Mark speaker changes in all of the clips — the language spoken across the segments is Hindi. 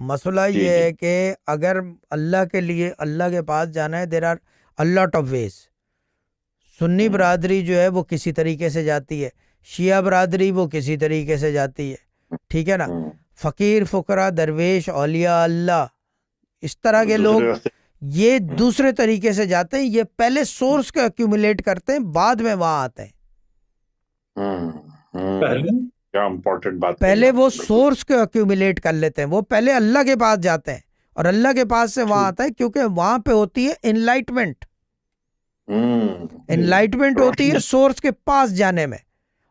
Speaker 1: मसला
Speaker 2: जी
Speaker 1: ये
Speaker 2: जी।
Speaker 1: है कि अगर अल्लाह के लिए अल्लाह के पास जाना है, there are a lot of ways. सुन्नी
Speaker 2: हम्म
Speaker 1: बरादरी जो है वो किसी तरीके से जाती है, शिया बरादरी वो किसी तरीके से जाती है, ठीक है ना।
Speaker 2: हम्म।
Speaker 1: फकीर फुकरा दरवेश औलिया अल्लाह, इस तरह के
Speaker 2: दूसरे
Speaker 1: लोग
Speaker 2: रास्ते।
Speaker 1: ये
Speaker 2: हम्म
Speaker 1: दूसरे तरीके से जाते हैं। ये पहले सोर्स को एक्यूमुलेट करते हैं, बाद में वहां आते हैं।
Speaker 2: पहले क्या इम्पोर्टेंट बात कही
Speaker 1: पहले वो
Speaker 2: आपने, बिल्कुल।
Speaker 1: सोर्स को एक्यूमुलेट कर लेते हैं, वो पहले अल्लाह के पास जाते हैं और अल्लाह के पास से वहां
Speaker 2: ठीक।
Speaker 1: आता है, क्योंकि वहां पे होती है इनलाइटमेंट।
Speaker 2: जी।
Speaker 1: इनलाइटमेंट होती है
Speaker 2: रोशनी।
Speaker 1: सोर्स के पास जाने में।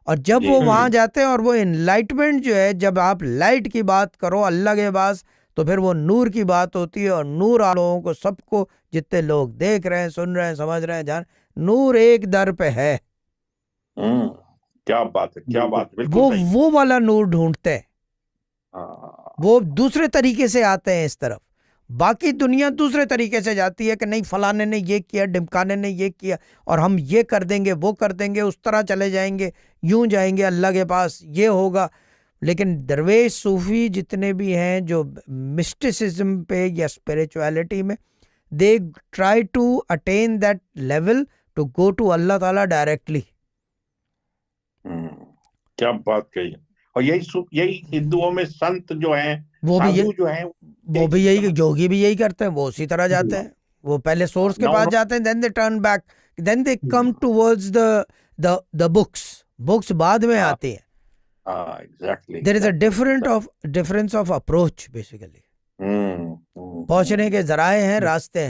Speaker 1: और जब
Speaker 2: जी
Speaker 1: वो
Speaker 2: जी।
Speaker 1: वहां जाते हैं और वो इनलाइटमेंट जो है, जब आप लाइट की बात करो अल्लाह के पास, तो फिर वो नूर की बात होती है। और नूर आप लोगों को, सबको, जितने लोग देख रहे हैं, सुन रहे हैं, समझ रहे हैं, जान, नूर एक दर पे है।
Speaker 2: हम्म क्या बात है, क्या बात है, बिल्कुल
Speaker 1: वो
Speaker 2: सही।
Speaker 1: वो वाला नूर ढूंढते हैं।
Speaker 2: हाँ।
Speaker 1: वो दूसरे तरीके से आते हैं इस तरफ। बाकी दुनिया दूसरे तरीके से जाती है कि नहीं फलाने ने ये किया, ढिमकाने ने ये किया, और हम ये कर देंगे, वो कर देंगे, उस तरह चले जाएंगे, यूं जाएंगे अल्लाह के पास, ये होगा। लेकिन दरवेश सूफी जितने भी हैं जो मिस्टिसिज्म पे या स्पिरिचुअलिटी में, they try to attain that level to go to अल्लाह ताला डायरेक्टली।
Speaker 2: हम्म क्या बात कही। और यही हिंदुओं में संत जो हैं,
Speaker 1: वो भी ये
Speaker 2: साधु जो हैं,
Speaker 1: वो
Speaker 2: यही
Speaker 1: भी
Speaker 2: चीज
Speaker 1: यही,
Speaker 2: समझ।
Speaker 1: जोगी भी यही करते हैं, वो उसी तरह जाते हैं। वो पहले सोर्स के
Speaker 2: ना
Speaker 1: पास
Speaker 2: उन्होंने।
Speaker 1: जाते हैं, then they turn back, then they come towards the books. Books बाद में
Speaker 2: हाँ
Speaker 1: आती है।
Speaker 2: हाँ, exactly
Speaker 1: there is a
Speaker 2: exactly.
Speaker 1: Difference of approach basically.
Speaker 2: Hmm hmm
Speaker 1: पहुंचने के जराए हैं, रास्ते हैं।